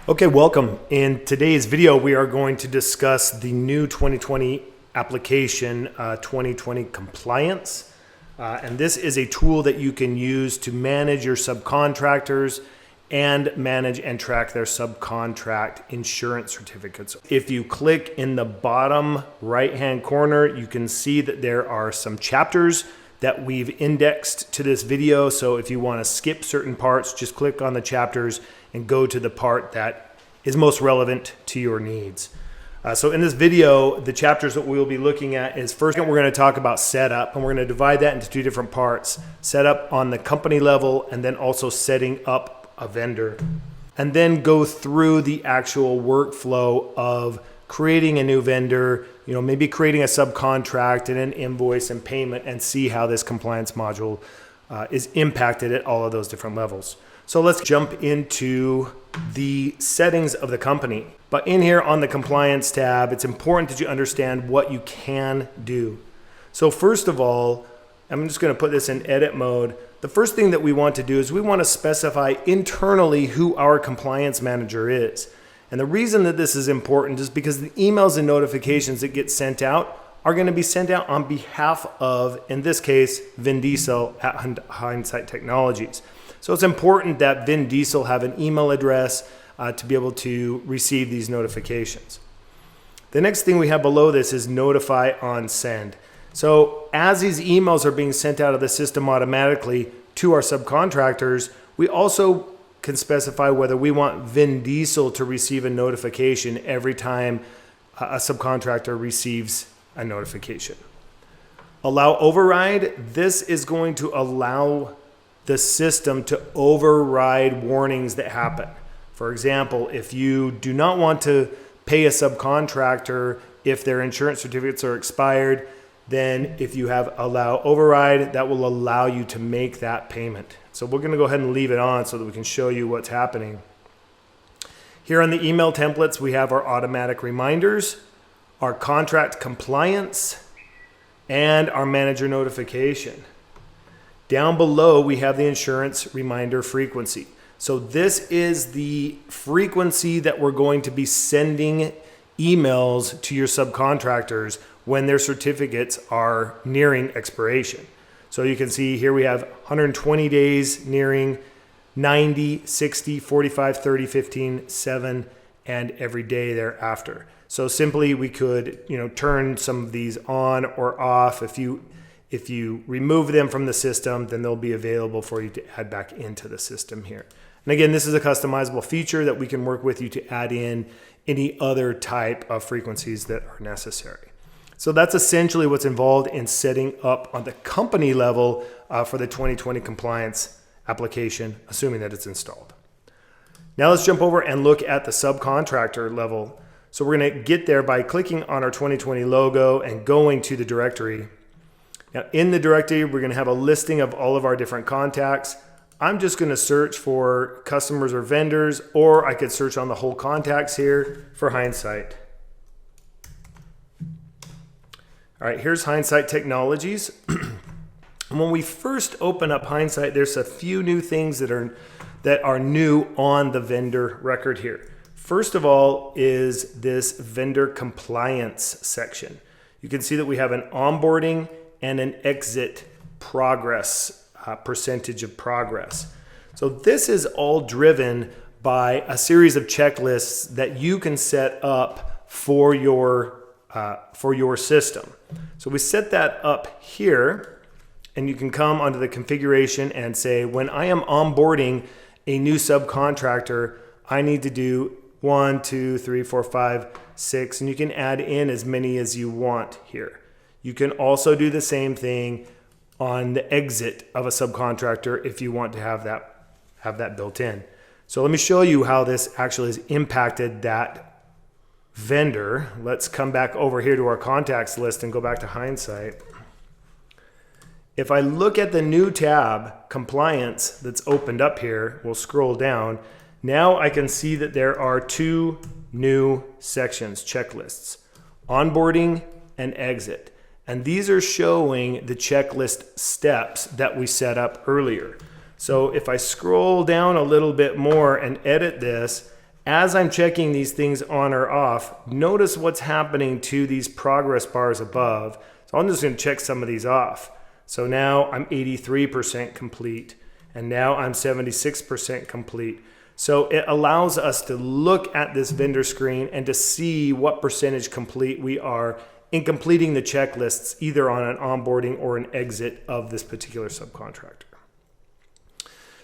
Okay, welcome. In today's video, we are going to discuss the new 2020 application 2020 compliance. And this is a tool that you can use to manage your subcontractors and manage and track their subcontract insurance certificates. If you click in the bottom right-hand corner, you can see that there are some chapters that we've indexed to this video. So if you want to skip certain parts, just click on the chapters and go to the part that is most relevant to your needs. So in this video, the chapters that we'll be looking at is first, we're going to talk about setup, and we're going to divide that into two different parts. Setup on the company level, and then also setting up a vendor. And then go through the actual workflow of creating a new vendor, maybe creating a subcontract and an invoice and payment, and see how this compliance module is impacted at all of those different levels. So let's jump into the settings of the company. But in here on the compliance tab, it's important that you understand what you can do. So first of all, I'm just going to put this in edit mode. The first thing that we want to do is we want to specify internally who our compliance manager is. And the reason that this is important is because the emails and notifications that get sent out are going to be sent out on behalf of, in this case, Vin Diesel at Hindsight Technologies. So it's important that Vin Diesel have an email address to be able to receive these notifications. The next thing we have below this is notify on send. So as these emails are being sent out of the system automatically to our subcontractors, we also can specify whether we want Vin Diesel to receive a notification every time a subcontractor receives a notification. Allow override. This is going to allow the system to override warnings that happen. For example, if you do not want to pay a subcontractor if their insurance certificates are expired, then if you have allow override, that will allow you to make that payment. So we're going to go ahead and leave it on so that we can show you what's happening. Here on the email templates, we have our automatic reminders, our contract compliance, and our manager notification. Down below, we have the insurance reminder frequency. So this is the frequency that we're going to be sending emails to your subcontractors when their certificates are nearing expiration. So you can see here we have 120 days nearing, 90, 60, 45, 30, 15, 7, and every day thereafter. So simply we could, turn some of these on or off. If you remove them from the system, then they'll be available for you to add back into the system here. And again, this is a customizable feature that we can work with you to add in any other type of frequencies that are necessary. So that's essentially what's involved in setting up on the company level for the 2020 compliance application, assuming that it's installed. Now let's jump over and look at the subcontractor level. So we're going to get there by clicking on our 2020 logo and going to the directory. Now in the directory, we're going to have a listing of all of our different contacts. I'm just going to search for customers or vendors, or I could search on the whole contacts here for Hindsight. All right, here's Hindsight Technologies. And when we first open up Hindsight, there's a few new things that are new on the vendor record here. First of all is this vendor compliance section. You can see that we have an onboarding and an exit progress, percentage of progress. So this is all driven by a series of checklists that you can set up for your system. So we set that up here, and you can come under the configuration and say, when I am onboarding a new subcontractor, I need to do 1, 2, 3, 4, 5, 6, and you can add in as many as you want here. You can also do the same thing on the exit of a subcontractor if you want to have that built in. So let me show you how this actually has impacted that vendor. Let's come back over here to our contacts list and go back to Hindsight. If I look at the new tab, compliance, that's opened up here, we'll scroll down. Now I can see that there are two new sections, checklists, onboarding and exit. And these are showing the checklist steps that we set up earlier. So if I scroll down a little bit more and edit this, As I'm checking these things on or off, notice what's happening to these progress bars above. So I'm just going to check some of these off. So now I'm 83% complete, and now I'm 76% complete. So it allows us to look at this vendor screen and to see what percentage complete we are in completing the checklists, either on an onboarding or an exit of this particular subcontractor.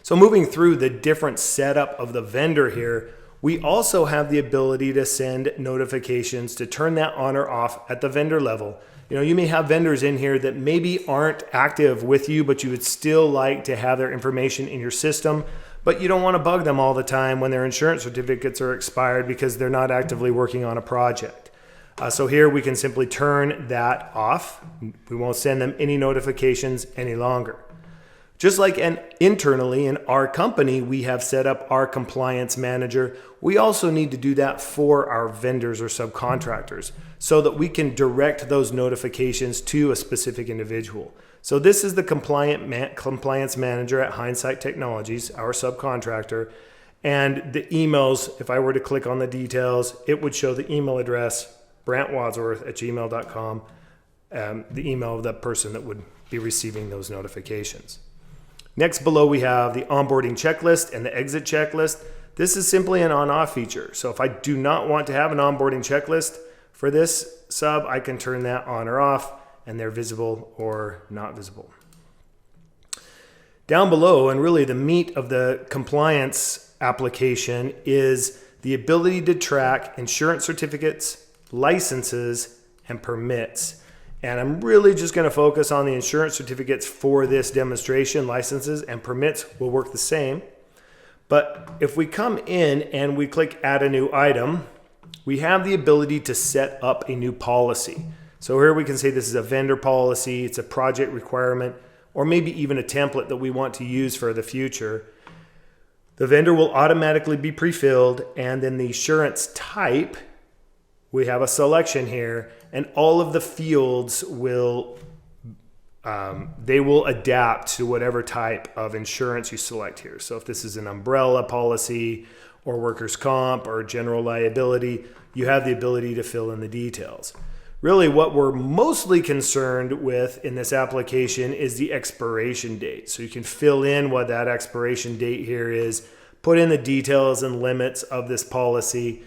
So moving through the different setup of the vendor here, we also have the ability to send notifications to turn that on or off at the vendor level. You know, you may have vendors in here that maybe aren't active with you, but you would still like to have their information in your system, but you don't want to bug them all the time when their insurance certificates are expired because they're not actively working on a project. So here we can simply turn that off. We won't send them any notifications any longer. Just like internally in our company, we have set up our compliance manager. We also need to do that for our vendors or subcontractors so that we can direct those notifications to a specific individual. So this is the compliance manager at Hindsight Technologies, our subcontractor. And the emails, if I were to click on the details, it would show the email address, brantwadsworth@gmail.com, the email of the person that would be receiving those notifications. Next below we have the onboarding checklist and the exit checklist. This is simply an on-off feature. So if I do not want to have an onboarding checklist for this sub, I can turn that on or off and they're visible or not visible. Down below, and really the meat of the compliance application, is the ability to track insurance certificates, licenses, and permits. And I'm really just going to focus on the insurance certificates for this demonstration. Licenses and permits will work the same. But if we come in and we click add a new item, we have the ability to set up a new policy. So here we can say this is a vendor policy, it's a project requirement, or maybe even a template that we want to use for the future. The vendor will automatically be pre-filled, and then the insurance type, we have a selection here, and all of the fields will they will adapt to whatever type of insurance you select here. So if this is an umbrella policy or workers' comp or general liability, you have the ability to fill in the details. Really what we're mostly concerned with in this application is the expiration date. So you can fill in what that expiration date here is, put in the details and limits of this policy,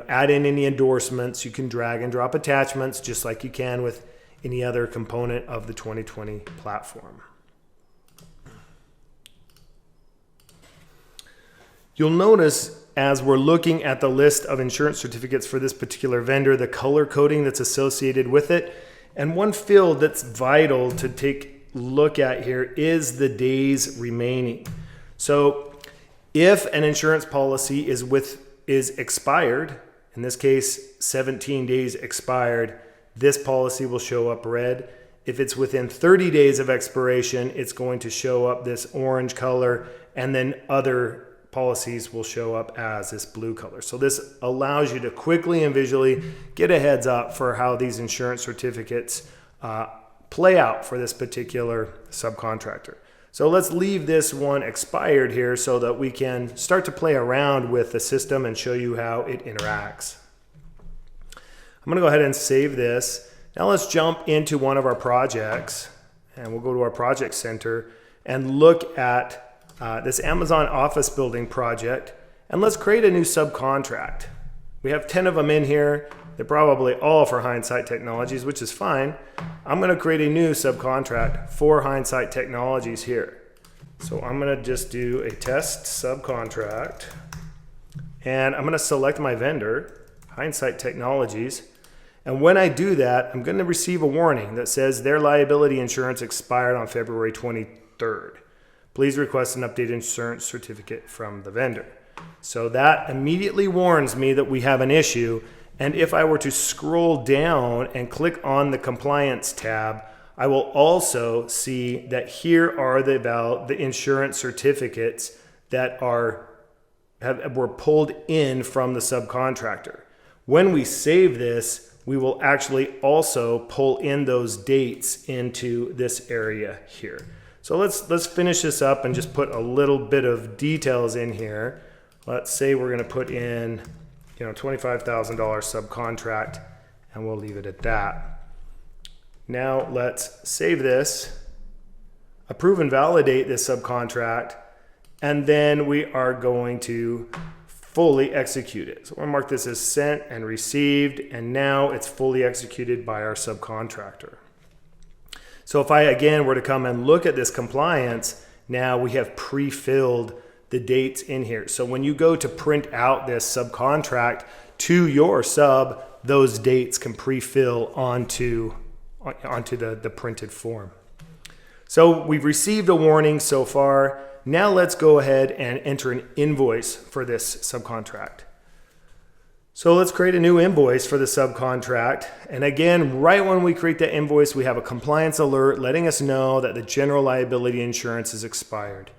add in any endorsements. You can drag and drop attachments just like you can with any other component of the 2020 platform. You'll notice as we're looking at the list of insurance certificates for this particular vendor, the color coding that's associated with it. And one field that's vital to take a look at here is the days remaining. So if an insurance policy is expired, in this case 17 days expired, this policy will show up red. If it's within 30 days of expiration, it's going to show up this orange color, and then other policies will show up as this blue color. So this allows you to quickly and visually get a heads up for how these insurance certificates play out for this particular subcontractor. So let's leave this one expired here so that we can start to play around with the system and show you how it interacts. I'm going to go ahead and save this. Now let's jump into one of our projects, and we'll go to our project center and look at this Amazon office building project, and let's create a new subcontract. We have 10 of them in here. They're probably all for Hindsight Technologies, which is fine. I'm going to create a new subcontract for Hindsight Technologies here. So I'm going to just do a test subcontract, and I'm going to select my vendor, Hindsight Technologies. And when I do that, I'm going to receive a warning that says their liability insurance expired on February 23rd. Please request an updated insurance certificate from the vendor. So that immediately warns me that we have an issue. And if I were to scroll down and click on the compliance tab, I will also see that here are the insurance certificates that were pulled in from the subcontractor. When we save this, we will actually also pull in those dates into this area here. So let's finish this up and just put a little bit of details in here. Let's say we're going to put in, $25,000 subcontract, and we'll leave it at that. Now let's save this, approve and validate this subcontract, and then we are going to fully execute it. So we'll mark this as sent and received, and now it's fully executed by our subcontractor. So if I again were to come and look at this compliance, now we have pre-filled the dates in here. So when you go to print out this subcontract to your sub, those dates can pre-fill onto the printed form. So we've received a warning so far. Now let's go ahead and enter an invoice for this subcontract. So let's create a new invoice for the subcontract. And again, right when we create that invoice, we have a compliance alert letting us know that the general liability insurance is expired.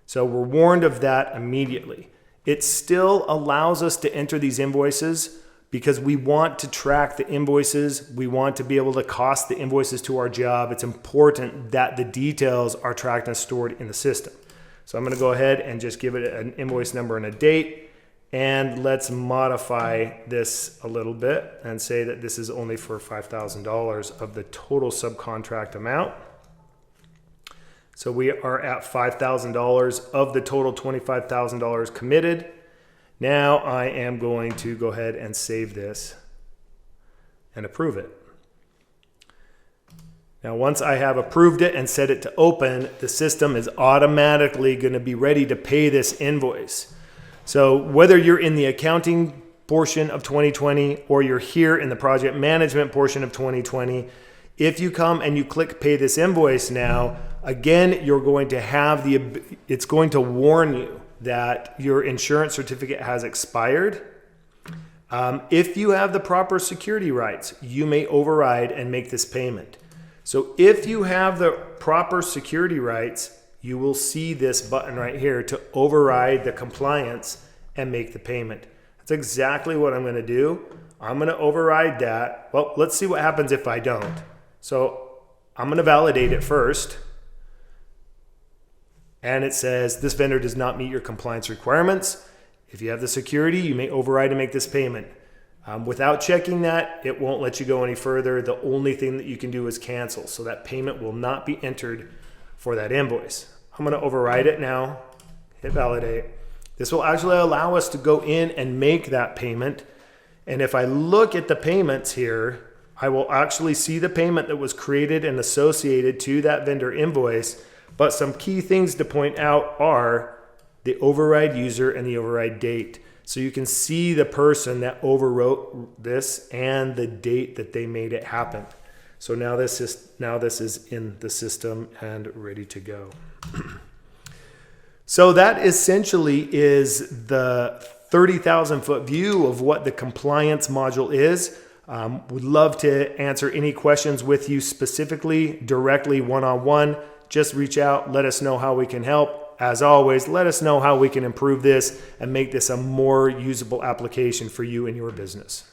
So we're warned of that immediately. It still allows us to enter these invoices because we want to track the invoices. We want to be able to cost the invoices to our job. It's important that the details are tracked and stored in the system. So I'm going to go ahead and just give it an invoice number and a date. And let's modify this a little bit and say that this is only for $5,000 of the total subcontract amount. So we are at $5,000 of the total $25,000 committed. Now I am going to go ahead and save this and approve it. Now, once I have approved it and set it to open, the system is automatically going to be ready to pay this invoice. So whether you're in the accounting portion of 2020 or you're here in the project management portion of 2020, if you come and you click pay this invoice now, again, you're going to have it's going to warn you that your insurance certificate has expired. If you have the proper security rights, you may override and make this payment. So if you have the proper security rights, you will see this button right here to override the compliance and make the payment. That's exactly what I'm going to do. I'm going to override that. Well, let's see what happens if I don't. So I'm going to validate it first. And it says this vendor does not meet your compliance requirements. If you have the security, you may override and make this payment. Without checking that, it won't let you go any further. The only thing that you can do is cancel. So that payment will not be entered for that invoice. I'm going to override it now, hit validate. This will actually allow us to go in and make that payment. And if I look at the payments here, I will actually see the payment that was created and associated to that vendor invoice. But some key things to point out are the override user and the override date. So you can see the person that overwrote this and the date that they made it happen. So now this is in the system and ready to go. So that essentially is the 30,000 foot view of what the compliance module is. Would love to answer any questions with you specifically, directly, one-on-one. Just reach out, let us know how we can help. As always, let us know how we can improve this and make this a more usable application for you and your business.